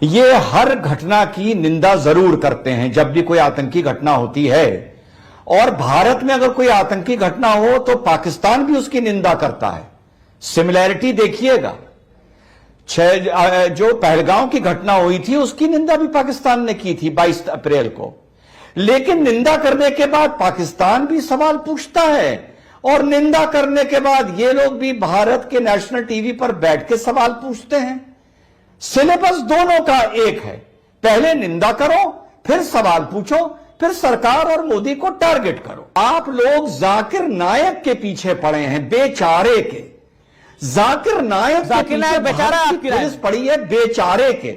ये हर घटना की निंदा जरूर करते हैं जब भी कोई आतंकी घटना होती है, और भारत में अगर कोई आतंकी घटना हो तो पाकिस्तान भी उसकी निंदा करता है। सिमिलैरिटी देखिएगा, जो पहलगांव की घटना हुई थी उसकी निंदा भी पाकिस्तान ने की थी 22 अप्रैल को, लेकिन निंदा करने के बाद पाकिस्तान भी सवाल पूछता है, और निंदा करने के बाद ये लोग भी भारत के नेशनल टीवी पर बैठ के सवाल पूछते हैं। सिलेबस दोनों का एक है, पहले निंदा करो, फिर सवाल पूछो, फिर सरकार और मोदी को टारगेट करो। आप लोग जाकिर नायक के पीछे पड़े हैं, बेचारे के। जाकिर नायक बेचारा आपकी पुलिस पड़ी है, बेचारे के।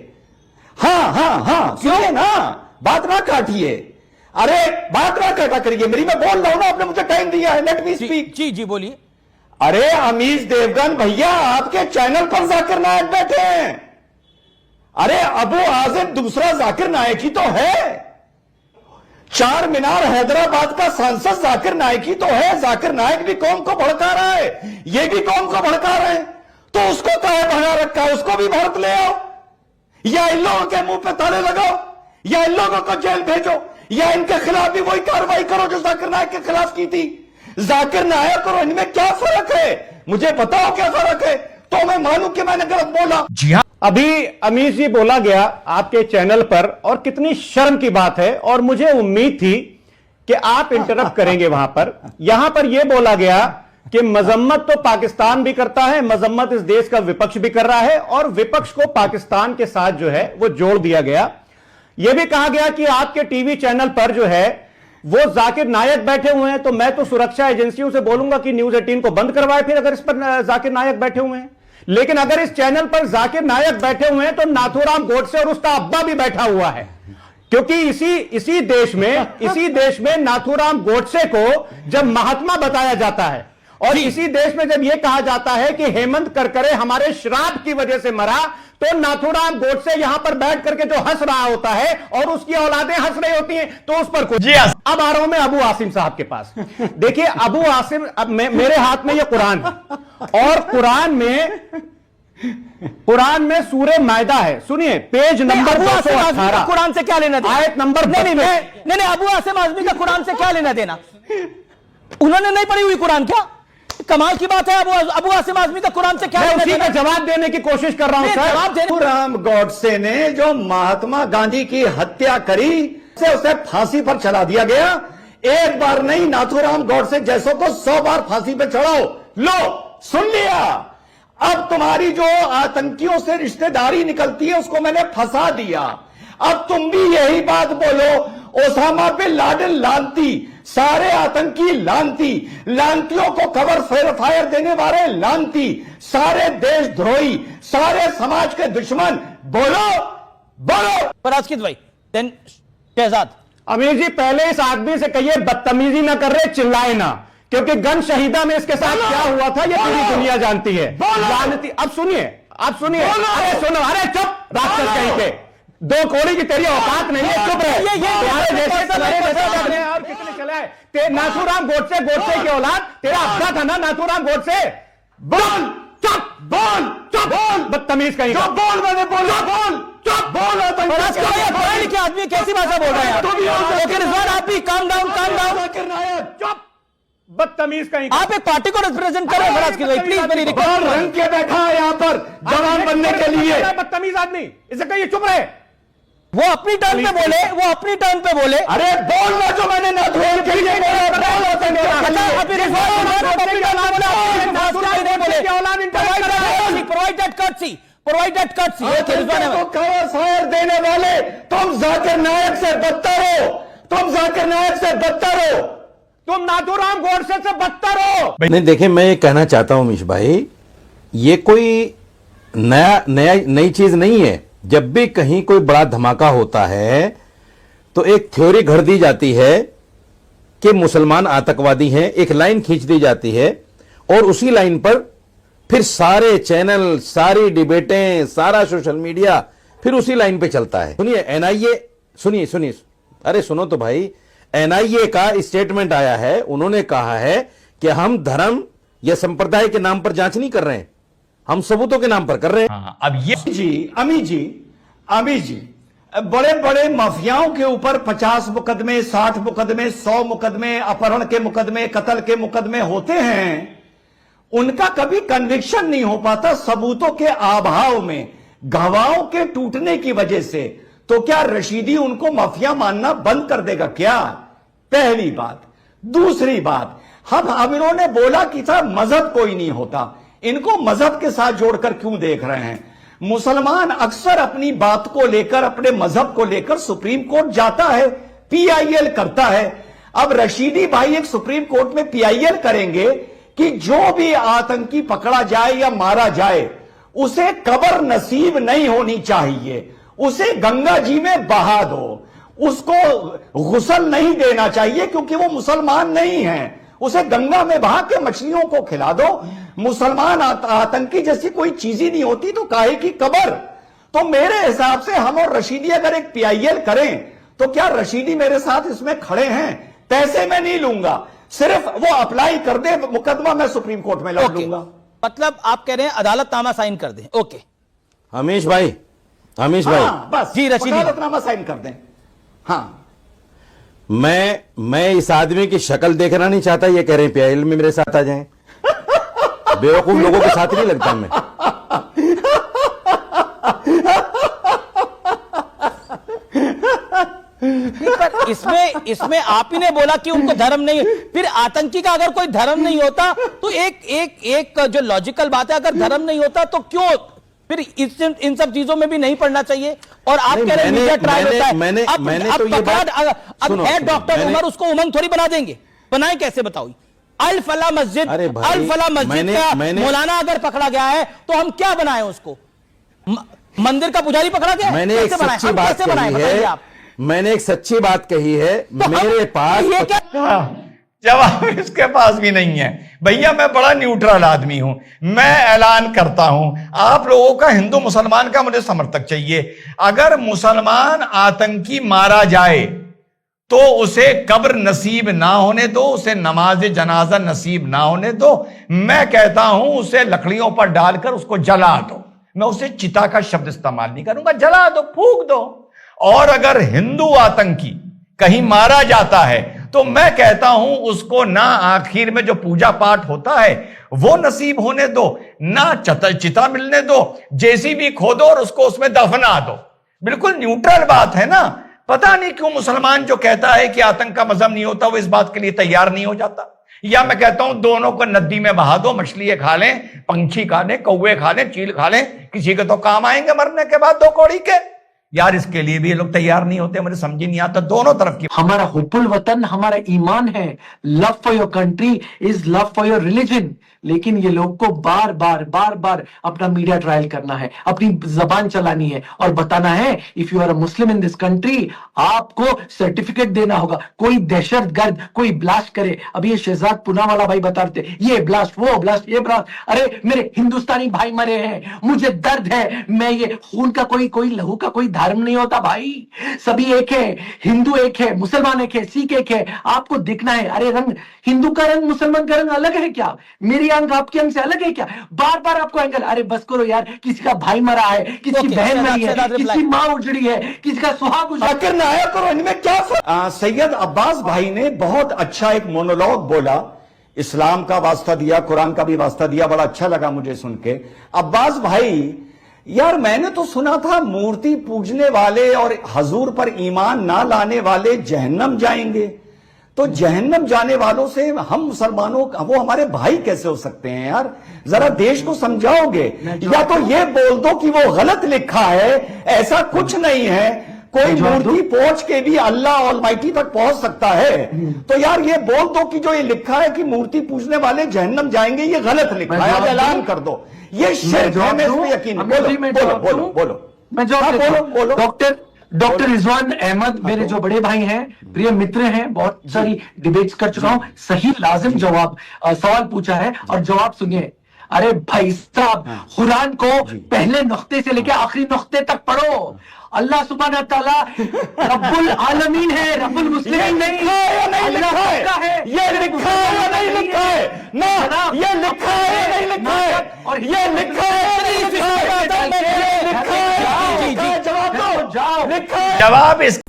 हाँ सुनिए ना, बात ना काटिए। अरे बात ना काटा करिए मेरी, मैं बोल रहा हूं ना, आपने मुझे टाइम दिया है, लेट मी स्पीक। जी बोलिए। अरे अमीश देवगन भैया, आपके चैनल पर जाकिर नायक बैठे हैं। अरे अबू आसिम दूसरा जाकिर नायक ही तो है। चार मीनार हैदराबाद का सांसद जाकिर नायक ही तो है। जाकिर नायक भी कौम को भड़का रहा है, ये भी कौम को भड़का रहे हैं, तो उसको काहे भगा रखा है? उसको भी भारत ले आओ, या इन लोगों के मुंह पे ताले लगाओ, या इन लोगों को जेल भेजो, या इनके खिलाफ भी वही कार्रवाई करो जो जाकिर नायक के खिलाफ की थी। जाकिर नायक और इनमें क्या फर्क है? मुझे बताओ क्या फर्क है, तो मैं मानूं कि मैंने गलत बोला। जी हाँ, अभी अमीश जी बोला गया आपके चैनल पर, और कितनी शर्म की बात है, और मुझे उम्मीद थी कि आप इंटरप्ट करेंगे वहां पर। यहां पर यह बोला गया कि मजम्मत तो पाकिस्तान भी करता है, मजम्मत इस देश का विपक्ष भी कर रहा है, और विपक्ष को पाकिस्तान के साथ जो है वो जोड़ दिया गया। यह भी कहा गया कि आपके टीवी चैनल पर जो है वो जाकिर नायक बैठे हुए हैं, तो मैं तो सुरक्षा एजेंसियों से बोलूंगा कि न्यूज 18 को बंद करवाए फिर, अगर इस पर जाकिर नायक बैठे हुए हैं। लेकिन अगर इस चैनल पर जाकिर नायक बैठे हुए हैं तो नाथूराम गोडसे और उसका अब्बा भी बैठा हुआ है, क्योंकि इसी देश में नाथूराम गोडसे को जब महात्मा बताया जाता है, और इसी देश में जब यह कहा जाता है कि हेमंत करकरे हमारे श्राप की वजह से मरा, तो नाथूराम गोडसे यहां पर बैठ करके जो हंस रहा होता है और उसकी औलादें हंस रही होती हैं, तो उस पर कुछ। अब आ रहा हूं मैं अबू आसिम साहब के पास। देखिए अबू आसिम, अब मेरे हाथ में यह कुरान है, और कुरान में सूरे मायदा है, सुनिए पेज नंबर 218। कुरान से क्या लेना देना? आयत नंबर नहीं, अबू आसिम आजमी का कुरान से क्या लेना देना? उन्होंने नहीं पढ़ी हुई कुरान क्या? कमाल की बात है। अबू आसिम आजमी का कुरान से क्या लेना देना? उसी का जवाब देने की कोशिश कर रहा हूं सर। नाथूराम गोडसे ने जो महात्मा गांधी की हत्या करी, उसे फांसी पर चढ़ा दिया गया। एक बार नहीं, नाथूराम गोडसे जैसों को 100 बार फांसी पर चढ़ाओ। लो, सुन लिया। अब तुम्हारी जो आतंकियों से रिश्तेदारी निकलती है उसको मैंने फंसा दिया। अब तुम भी यही बात बोलो, ओसामा बिन लादेन लानती, सारे आतंकी लानती, लानतियों को कवर फायर देने वाले लानती, सारे देशद्रोही, सारे समाज के दुश्मन। बोलो परास्कित भाई, देन शहजाद। अमीर जी पहले इस आदमी से कहिए बदतमीजी ना कर रहे, चिल्लाए ना, क्योंकि गन शहीदा में इसके साथ क्या हुआ था ये पूरी दुनिया जानती है। जानती। अब सुनिए, अरे सुनो, अरे चुप, राक्षस कहीं के, दो कोड़ी की तेरी औकात नहीं है, चुप रहे। तुम्हारे जैसे और कितने चलाए? नाथूराम गोडसे की औलाद, तेरा अब्बा था ना नाथूराम गोडसे। बोल, बदतमीज कहीं का। बोल, मैंने बोला, बोल आदमी कैसी भाषा बोल रहे हैं? आप भी काम डाउन। चुप, बदतमीज कहीं। आप एक पार्टी को रिप्रेजेंट कर रहे हैं फराज की भाई, प्लीज मेरी रिक्वेस्ट। रंग के बैठा है यहाँ पर जवान बनने के लिए। बदतमीज आदमी, इसे कहिए चुप रहे। वो अपनी टर्न पे बोले, अरे बोलना जो मैंने नाथूराम के लिए कवर फायर देने वाले तुम जाकिर नायक से बदतर हो, तुम नाथूराम गोडसे से बदतर हो। नहीं देखिए, मैं ये कहना चाहता हूं अमीश भाई, ये कोई नई चीज नहीं है। जब भी कहीं कोई बड़ा धमाका होता है तो एक थ्योरी घड़ दी जाती है कि मुसलमान आतंकवादी हैं, एक लाइन खींच दी जाती है, और उसी लाइन पर फिर सारे चैनल, सारी डिबेटें, सारा सोशल मीडिया फिर उसी लाइन पे चलता है। सुनिए एनआईए, सुनिए, अरे सुनो तो भाई, एनआईए का स्टेटमेंट आया है, उन्होंने कहा है कि हम धर्म या संप्रदाय के नाम पर जांच नहीं कर रहे हैं, हम सबूतों के नाम पर कर रहे हैं। अब ये जी, अमी जी, अमीर जी, बड़े बड़े माफियाओं के ऊपर 50 मुकदमे, 60 मुकदमे, 100 मुकदमे, अपहरण के मुकदमे, कत्ल के मुकदमे होते हैं, उनका कभी कन्विक्शन नहीं हो पाता सबूतों के अभाव में, गवाहों के टूटने की वजह से। तो क्या रशीदी उनको माफिया मानना बंद कर देगा क्या? पहली बात। दूसरी बात, हम इन्होंने बोला कि था मजहब कोई नहीं होता, इनको मजहब के साथ जोड़कर क्यों देख रहे हैं? मुसलमान अक्सर अपनी बात को लेकर, अपने मजहब को लेकर सुप्रीम कोर्ट जाता है, पीआईएल करता है। अब रशीदी भाई एक सुप्रीम कोर्ट में पीआईएल करेंगे कि जो भी आतंकी पकड़ा जाए या मारा जाए उसे कब्र नसीब नहीं होनी चाहिए, उसे गंगा जी में बहा दो, उसको गुस्ल नहीं देना चाहिए क्योंकि वो मुसलमान नहीं है, उसे गंगा में बहा के मछलियों को खिला दो। मुसलमान आतंकी जैसी कोई चीज ही नहीं होती तो काहे की कब्र? तो मेरे हिसाब से हम और रशीदी अगर एक पीआईएल करें तो क्या रशीदी मेरे साथ इसमें खड़े हैं? पैसे मैं नहीं लूंगा, सिर्फ वो अप्लाई कर दे, मुकदमा मैं सुप्रीम कोर्ट में लड़ लूंगा। मतलब आप कह रहे हैं अदालतनामा साइन कर दें? ओके हमीश भाई, हाँ, बस जी, रशीदी अदालतनामा साइन कर दें। हाँ, मैं इस आदमी की शक्ल देखना नहीं चाहता, ये कह रहे हैं पीआईएल में मेरे साथ आ जाएं। बेवकूफ लोगों के साथ नहीं लगता मैं। पर इसमें आप ही ने बोला कि उनको धर्म नहीं, फिर आतंकी का अगर कोई धर्म नहीं होता तो एक जो लॉजिकल बात है, अगर धर्म नहीं होता तो क्यों फिर इन सब चीजों में भी नहीं पढ़ना चाहिए? और आप कह रहे हैं मीडिया ट्रायल होता है। मैंने तो ये बात अब है डॉक्टर उमर, उसको उमंग थोड़ी बना देंगे, बनाए कैसे बताओ? अल फला मस्जिद का मौलाना अगर पकड़ा गया है तो हम क्या बनाए उसको? मंदिर का पुजारी पकड़ा गया? मैंने एक सच्ची बात कही है, मैंने एक सच्ची बात कही है। मेरे पास ये क्या जवाब इसके पास भी नहीं है। भैया मैं बड़ा न्यूट्रल आदमी हूं, मैं ऐलान करता हूं, आप लोगों का, हिंदू मुसलमान का मुझे समर्थक चाहिए। अगर मुसलमान आतंकी मारा जाए तो उसे कब्र नसीब ना होने दो, उसे नमाज जनाजा नसीब ना होने दो। मैं कहता हूं उसे लकड़ियों पर डालकर उसको जला दो। मैं उसे चिता का शब्द इस्तेमाल नहीं करूंगा, जला दो, फूंक दो। और अगर हिंदू आतंकी कहीं मारा जाता है तो मैं कहता हूं उसको ना आखिर में जो पूजा पाठ होता है वो नसीब होने दो, ना चिता मिलने दो, जेसीबी खोदो और उसको उसमें दफना दो। बिल्कुल न्यूट्रल बात है ना। पता नहीं क्यों मुसलमान जो कहता है कि आतंक का मजहब नहीं होता वो इस बात के लिए तैयार नहीं हो जाता। या मैं कहता हूं दोनों को नदी में बहा दो, मछलियां खा लें, पंछी खा लें, कौवे खा लें, चील खा लें, किसी के तो काम आएंगे मरने के बाद 2 कौड़ी के। यार इसके लिए भी ये लोग तैयार नहीं होते, मुझे समझ नहीं आता दोनों तरफ की। हमारा हुब्बुल वतन हमारा ईमान है, love for your country is love for your religion. लेकिन ये लोग को बार बार अपना मीडिया ट्रायल करना है, अपनी जबान चलानी है और बताना है if you are a Muslim in this country आपको सर्टिफिकेट देना होगा। कोई दहशतगर्द कोई ब्लास्ट करे, अभी ये शहजाद पूनावाला भाई बता रहे थे ये ब्लास्ट वो ब्लास्ट ये ब्लास्ट, अरे मेरे हिंदुस्तानी भाई मरे हैं, मुझे दर्द है। मैं ये खून का कोई लहू का कोई धर्म नहीं होता भाई, सभी एक है, हिंदू एक है, मुसलमान एक है, सिख एक है। आपको दिखना है, अरे रंग हिंदू का रंग मुसलमान का रंग अलग है क्या? मेरी अंग आपके अंग से अलग है क्या? बार आपको एंगल, अरे बस करो यार, किसी का भाई मरा है, किसी की बहन मरी है, किसी की मां उजड़ी है, किसी का सुहाग उजड़ा। आखिर नाया करो, इनमें क्या सैयद अब्बास भाई ने बहुत अच्छा एक मोनोलॉग बोला, इस्लाम का वास्ता दिया, कुरान का भी वास्ता दिया, बड़ा अच्छा लगा मुझे सुन के। अब्बास भाई यार मैंने तो सुना था मूर्ति पूजने वाले और हजूर पर ईमान ना लाने वाले जहन्नम जाएंगे, तो जहन्नम जाने वालों से हम मुसलमानों वो हमारे भाई कैसे हो सकते हैं यार? जरा देश को समझाओगे? या तो ये बोल दो कि वो गलत लिखा है, ऐसा कुछ नहीं है, कोई मूर्ति पहुंच के भी अल्लाह ऑलमाइटी तक पहुंच सकता है। तो यार ये बोल दो कि जो ये लिखा है कि मूर्ति पूजने वाले जहन्नम जाएंगे, ये गलत लिखा है, ऐलान कर दो। ये शिर्क है, मैं इसमें यकीन बोलो। मैं जवाब बोलो। डॉक्टर रिजवान अहमद मेरे जो बड़े भाई हैं, प्रिय मित्र हैं, बहुत सारी डिबेट्स कर चुका हूं, सही लाजिम जवाब सवाल पूछा है और जवाब सुनिए। अरे भाई साहब, कुरान को पहले नुक्ते से लेकर आखिरी नुक्ते तक पढ़ो। अल्लाह सुब्हानहू तआला रब्बुल आलमीन है, रब्बुल मुस्लिमीन नहीं है। अल्लाह सबका है। ये लिखा है या नहीं लिखा है? ना ये लिखा है या नहीं लिखा है? और ये लिखा है, जवाब लिखा है। जवाब इस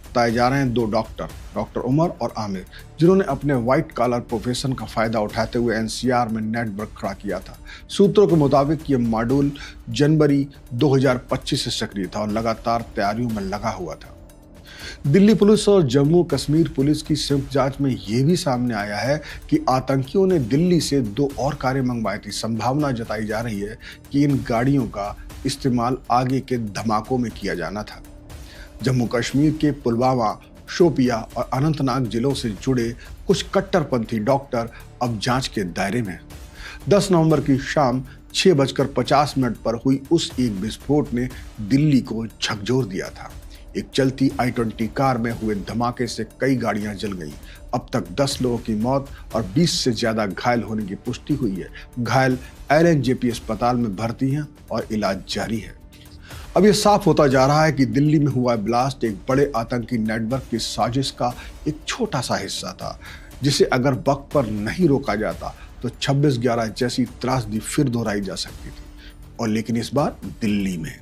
बताए जा रहे हैं दो डॉक्टर उमर और आमिर, जिन्होंने अपने व्हाइट कॉलर प्रोफेशन का फायदा उठाते हुए एनसीआर में नेटवर्क खड़ा किया था। सूत्रों के मुताबिक ये मॉड्यूल जनवरी 2025 से सक्रिय था और लगातार तैयारियों में लगा हुआ था। दिल्ली पुलिस और जम्मू कश्मीर पुलिस की संयुक्त जांच में यह भी सामने आया है कि आतंकियों ने दिल्ली से 2 और कारें मंगवाई थी। संभावना जताई जा रही है कि इन गाड़ियों का इस्तेमाल आगे के धमाकों में किया जाना था। जम्मू कश्मीर के पुलवामा, शोपिया और अनंतनाग जिलों से जुड़े कुछ कट्टरपंथी डॉक्टर अब जांच के दायरे में। 10 नवंबर की शाम 6:50 पर हुई उस एक विस्फोट ने दिल्ली को झकझोर दिया था। एक चलती i-20 कार में हुए धमाके से कई गाड़ियां जल गईं। अब तक 10 लोगों की मौत और 20 से ज्यादा घायल होने की पुष्टि हुई है। घायल LNJP अस्पताल में भर्ती हैं और इलाज जारी है। अब यह साफ होता जा रहा है कि दिल्ली में हुआ ब्लास्ट एक बड़े आतंकी नेटवर्क की साजिश का एक छोटा सा हिस्सा था, जिसे अगर वक्त पर नहीं रोका जाता तो 26/11 जैसी त्रासदी फिर दोहराई जा सकती थी, और लेकिन इस बार दिल्ली में।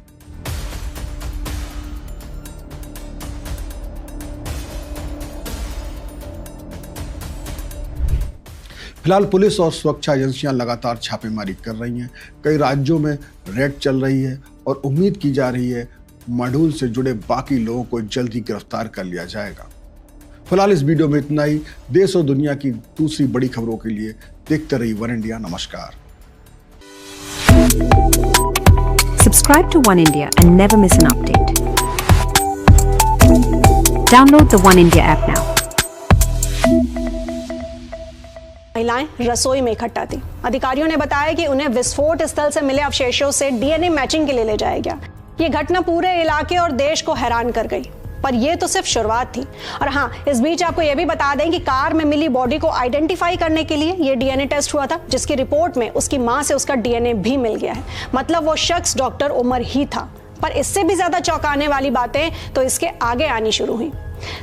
फिलहाल पुलिस और सुरक्षा एजेंसियां लगातार छापेमारी कर रही हैं। कई राज्यों में रेड चल रही है और उम्मीद की जा रही है मॉड्यूल से जुड़े बाकी लोगों को जल्द ही गिरफ्तार कर लिया जाएगा। फिलहाल इस वीडियो में इतना ही। देश और दुनिया की दूसरी बड़ी खबरों के लिए देखते रहिए वन इंडिया। नमस्कार। Subscribe to One India and never miss an update. Download the One India app now. महिलाएं रसोई में इकट्ठा थी। अधिकारियों ने बताया कि उन्हें विस्फोट स्थल से मिले अवशेषों से डीएनए मैचिंग के लिए ले जाया गया। ये घटना पूरे इलाके और देश को हैरान कर गई, पर यह तो सिर्फ शुरुआत थी। और हाँ, इस बीच आपको यह भी बता दें कि कार में मिली बॉडी को आइडेंटिफाई करने के लिए यह डीएनए टेस्ट हुआ था, जिसकी रिपोर्ट में उसकी मां से उसका डीएनए भी मिल गया है। मतलब वो शख्स डॉक्टर उमर ही था। पर इससे भी ज्यादा चौंकाने वाली बातें तो इसके आगे आनी शुरू हुई।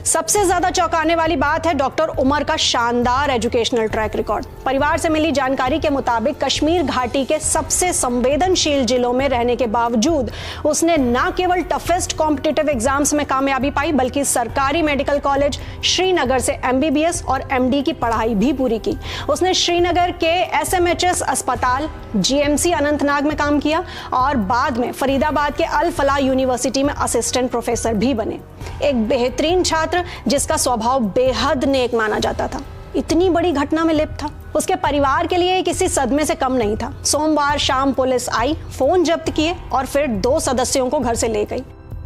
सबसे ज्यादा चौंकाने वाली बात है डॉक्टर उमर का शानदार एजुकेशनल ट्रैक रिकॉर्ड। परिवार से मिली जानकारी के मुताबिक कश्मीर घाटी के सबसे संवेदनशील जिलों में रहने के बावजूद उसने न केवल टफेस्ट कॉम्पिटिटिव एग्जाम्स में कामयाबी पाई, बल्कि सरकारी मेडिकल कॉलेज श्रीनगर से MBBS और MD की पढ़ाई भी पूरी की। उसने श्रीनगर के SMHS अस्पताल, GMC अनंतनाग में काम किया और बाद में फरीदाबाद के अल फलाह यूनिवर्सिटी में असिस्टेंट प्रोफेसर भी बने। एक बेहतरीन छात्र जिसका स्वभाव बेहद नेक माना जाता था, इतनी बड़ी घटना में लिप्त था। उसके परिवार के लिए किसी सदमे से कम नहीं था। सोमवार शाम पुलिस आई, फोन जब्त किए और फिर 2 सदस्यों को घर से ले गई।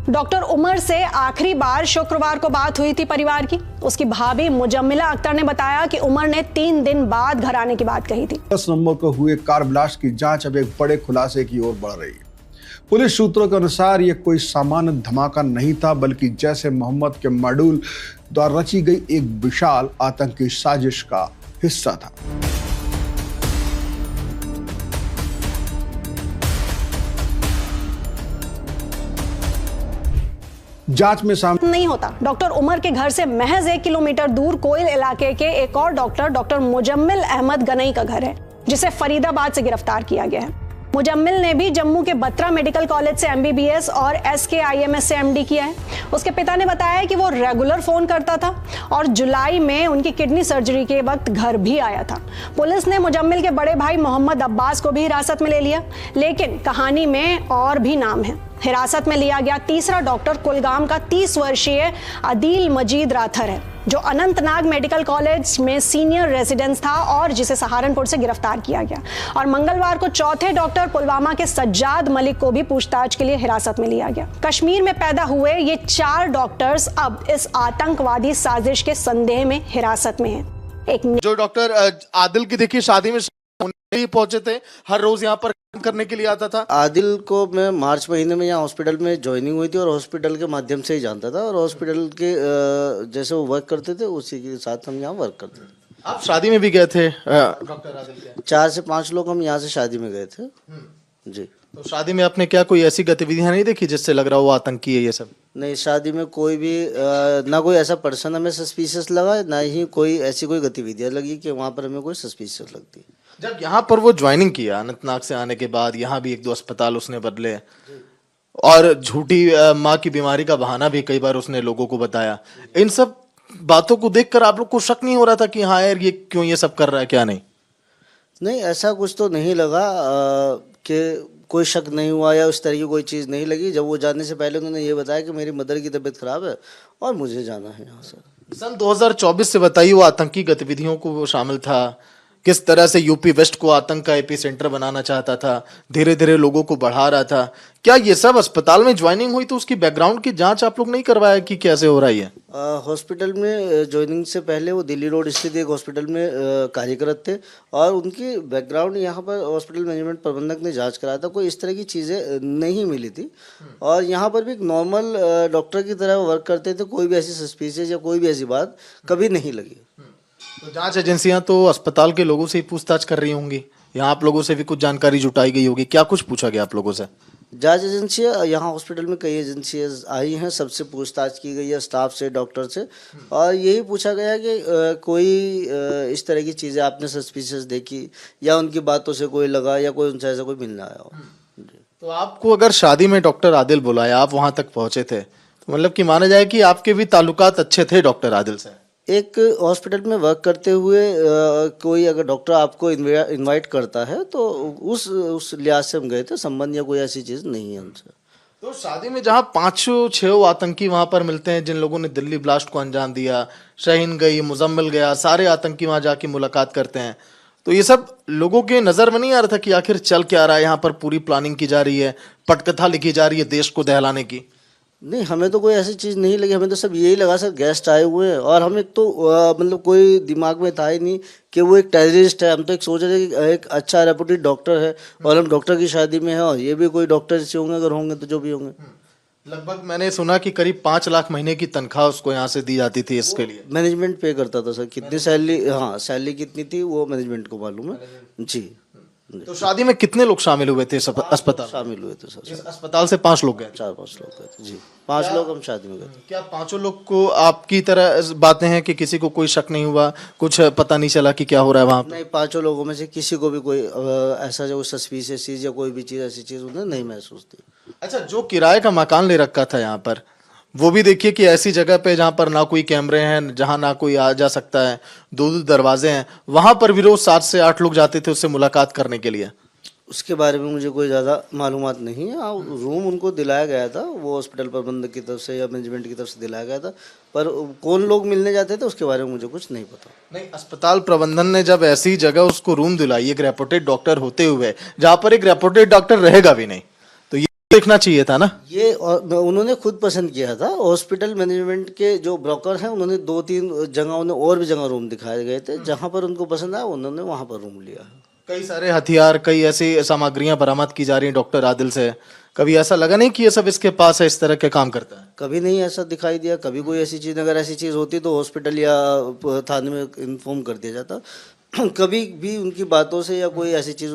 डॉक्टर उमर से आखिरी बार शुक्रवार को बात हुई थी परिवार की। उसकी भाभी मुजम्मिला अख्तर ने बताया कि उमर ने 3 दिन बाद घर आने की बात कही थी। 10 नवंबर को हुए कार ब्लास्ट की जांच अब एक बड़े खुलासे की ओर बढ़ रही है। पुलिस सूत्रों के अनुसार यह कोई सामान्य धमाका नहीं था, बल्कि जैसे मोहम्मद के मॉड्यूल द्वारा रची गई एक विशाल आतंकी साजिश का हिस्सा था। जांच में सामने नहीं होता। डॉक्टर उमर के घर से महज 1 किलोमीटर दूर कोयल इलाके के एक और डॉक्टर मुजम्मिल अहमद गनई का घर है, जिसे फरीदाबाद से गिरफ्तार किया गया है। मुजम्मिल ने भी जम्मू के बत्रा मेडिकल कॉलेज से MBBS और SKIMS से MD किया है। उसके पिता ने बताया कि वो रेगुलर फोन करता था और जुलाई में उनकी किडनी सर्जरी के वक्त घर भी आया था। पुलिस ने मुजम्मिल के बड़े भाई मोहम्मद अब्बास को भी हिरासत में ले लिया, लेकिन कहानी में और भी नाम है। हिरासत में लिया गया तीसरा डॉक्टर कुलगाम का 30 वर्षीय अदील मजीद राथर है, जो अनंतनाग मेडिकल कॉलेज में सीनियर रेजिडेंस था और जिसे सहारनपुर से गिरफ्तार किया गया। और मंगलवार को चौथे डॉक्टर पुलवामा के सज्जाद मलिक को भी पूछताछ के लिए हिरासत में लिया गया। कश्मीर में पैदा हुए ये 4 डॉक्टर्स अब इस आतंकवादी साजिश के संदेह में हिरासत में हैं। जो डॉक्टर आदिल की देखिए शादी में ही पहुंचे थे, हर रोज यहाँ पर करने के लिए आता था। आदिल को मैं मार्च महीने में यहाँ हॉस्पिटल में ज्वाइनिंग हुई थी और हॉस्पिटल के माध्यम से ही जानता था, और हॉस्पिटल के जैसे वो वर्क करते थे उसी के साथ हम यहाँ वर्क करते थे। आप शादी में भी गए थे डॉक्टर आदिल के? 4 से 5 लोग हम यहाँ से शादी में गए थे जी। तो शादी में आपने क्या कोई ऐसी गतिविधियां नहीं देखी जिससे लग रहा हो वो आतंकी है ये सब? नहीं, शादी में कोई भी ना कोई ऐसा पर्सन हमें सस्पिशियस लगा, ना ही कोई ऐसी कोई गतिविधियां लगी कि वहाँ पर हमें कोई सस्पिशियस लगती। जब यहाँ पर वो ज्वाइनिंग किया अनंतनाग से आने के बाद, यहाँ भी 1-2 अस्पताल उसने बदले और झूठी माँ की बीमारी का बहाना भी कई बार उसने लोगों को बताया। इन सब बातों को देखकर आप लोग को शक नहीं हो रहा था कि हाँ यार ये क्यों ये सब कर रहा है, क्या नहीं? नहीं, ऐसा कुछ तो नहीं लगा कि कोई शक नहीं हुआ या उस तरह की कोई चीज़ नहीं लगी। जब वो जाने से पहले उन्होंने ये बताया कि मेरी मदर की तबीयत खराब है और मुझे जाना है यहाँ से। सन 2024 से बताइए, वो आतंकी गतिविधियों को वो शामिल था, किस तरह से यूपी वेस्ट को आतंक का एपी सेंटर बनाना चाहता था, धीरे धीरे लोगों को बढ़ा रहा था। क्या ये सब अस्पताल में ज्वाइनिंग हुई तो उसकी बैकग्राउंड की जांच आप लोग नहीं करवाया कि कैसे हो रहा है ये? हॉस्पिटल में ज्वाइनिंग से पहले वो दिल्ली रोड स्थित एक हॉस्पिटल में कार्यरत थे और उनकी बैकग्राउंड यहाँ पर हॉस्पिटल मैनेजमेंट प्रबंधक ने जांच कराया था, कोई इस तरह की चीज़ें नहीं मिली थी। और यहाँ पर भी एक नॉर्मल डॉक्टर की तरह वर्क करते थे, कोई भी ऐसी सस्पिशियस या कोई भी ऐसी बात कभी नहीं लगी। तो जांच एजेंसियां तो अस्पताल के लोगों से ही पूछताछ कर रही होंगी, यहाँ आप लोगों से भी कुछ जानकारी जुटाई गई होगी, क्या कुछ पूछा गया आप लोगों से? जांच एजेंसियां यहाँ हॉस्पिटल में कई एजेंसियां आई हैं, सबसे पूछताछ की गई है, स्टाफ से, डॉक्टर से, और यही पूछा गया कि कोई इस तरह की चीज़ें आपने सस्पिशियस देखी या उनकी बातों से कोई लगा या कोई उनसे ऐसा कोई मिलने आया हो। तो आपको अगर शादी में डॉक्टर आदिल बुलाया, आप वहां तक पहुंचे थे, तो मतलब कि माना जाए कि आपके भी ताल्लुकात अच्छे थे डॉक्टर आदिल से? एक हॉस्पिटल में वर्क करते हुए कोई अगर डॉक्टर आपको इनवाइट करता है तो उस लिहाज से हम गए थे, संबंध या कोई ऐसी चीज़ नहीं है उनसे। तो शादी में जहाँ 5-6 आतंकी वहां पर मिलते हैं, जिन लोगों ने दिल्ली ब्लास्ट को अंजाम दिया, शाहीन गई, मुजम्मिल गया, सारे आतंकी वहां जाके मुलाकात करते हैं, तो ये सब लोगों के नज़र में नहीं आ रहा था कि आखिर चल क्या रहा है यहाँ पर? पूरी प्लानिंग की जा रही है, पटकथा लिखी जा रही है देश को दहलाने की। नहीं, हमें तो कोई ऐसी चीज़ नहीं लगी, हमें तो सब यही लगा सर गेस्ट आए हुए हैं और हम एक तो मतलब कोई दिमाग में था ही नहीं कि वो एक टेररिस्ट है। हम तो एक सोच रहे थे कि एक अच्छा रेपुटेड डॉक्टर है और हम डॉक्टर की शादी में हैं और ये भी कोई डॉक्टर से होंगे, अगर होंगे तो जो भी होंगे। लगभग मैंने सुना कि करीब 5 लाख महीने की तनख्वाह उसको यहाँ से दी जाती थी इसके लिए। मैनेजमेंट पे करता था सर, कितनी सैलरी, हाँ सैलरी कितनी थी वो मैनेजमेंट को मालूम है जी। तो शादी में कितने लोग शामिल हुए थे अस्पताल? शामिल हुए थे सर, इस अस्पताल से 5 लोग गए? 4-5 लोग गए थे जी, 5 लोग हम शादी में गए थे। क्या 5 लोग को आपकी तरह बातें हैं कि किसी को कोई शक नहीं हुआ, कुछ पता नहीं चला कि क्या हो रहा है वहाँ पे? नहीं, 5 लोगों में से किसी को भी कोई ऐसा जो सस्पिशियस चीज़ या कोई भी चीज़ ऐसी चीज़ उन्हें नहीं महसूस थी। अच्छा, जो किराए का मकान ले रखा था यहाँ पर, वो भी देखिए कि ऐसी जगह पे जहाँ पर ना कोई कैमरे हैं, जहाँ ना कोई आ जा सकता है, 2 दरवाजे हैं, वहाँ पर भी रोज 7 से 8 लोग जाते थे उससे मुलाकात करने के लिए। उसके बारे में मुझे कोई ज़्यादा मालूमात नहीं है। रूम उनको दिलाया गया था, वो हॉस्पिटल प्रबंधक की तरफ से या मैनेजमेंट की तरफ से दिलाया गया था, पर कौन लोग मिलने जाते थे उसके बारे में मुझे कुछ नहीं पता। नहीं, अस्पताल प्रबंधन ने जब ऐसी जगह उसको रूम दिलाई एक रेपुटेड डॉक्टर होते हुए, जहाँ पर एक रेपुटेड डॉक्टर रहेगा भी नहीं, तो ये देखना चाहिए था ना। ये उन्होंने खुद पसंद किया था। हॉस्पिटल मैनेजमेंट के जो ब्रोकर हैं उन्होंने 2-3 जगह, उन्हें और भी जगह रूम दिखाए गए थे, जहाँ पर उनको पसंद आया उन्होंने वहाँ पर रूम लिया। कई सारे हथियार, कई ऐसी सामग्रियां बरामद की जा रही हैं डॉक्टर आदिल से। कभी ऐसा लगा नहीं कि ये सब इसके पास है, इस तरह के काम करता है? कभी नहीं ऐसा दिखाई दिया, कभी कोई ऐसी चीज़, अगर ऐसी चीज़ होती तो हॉस्पिटल या थाने में इन्फॉर्म कर दिया जाता। कभी भी उनकी बातों से या कोई ऐसी चीज़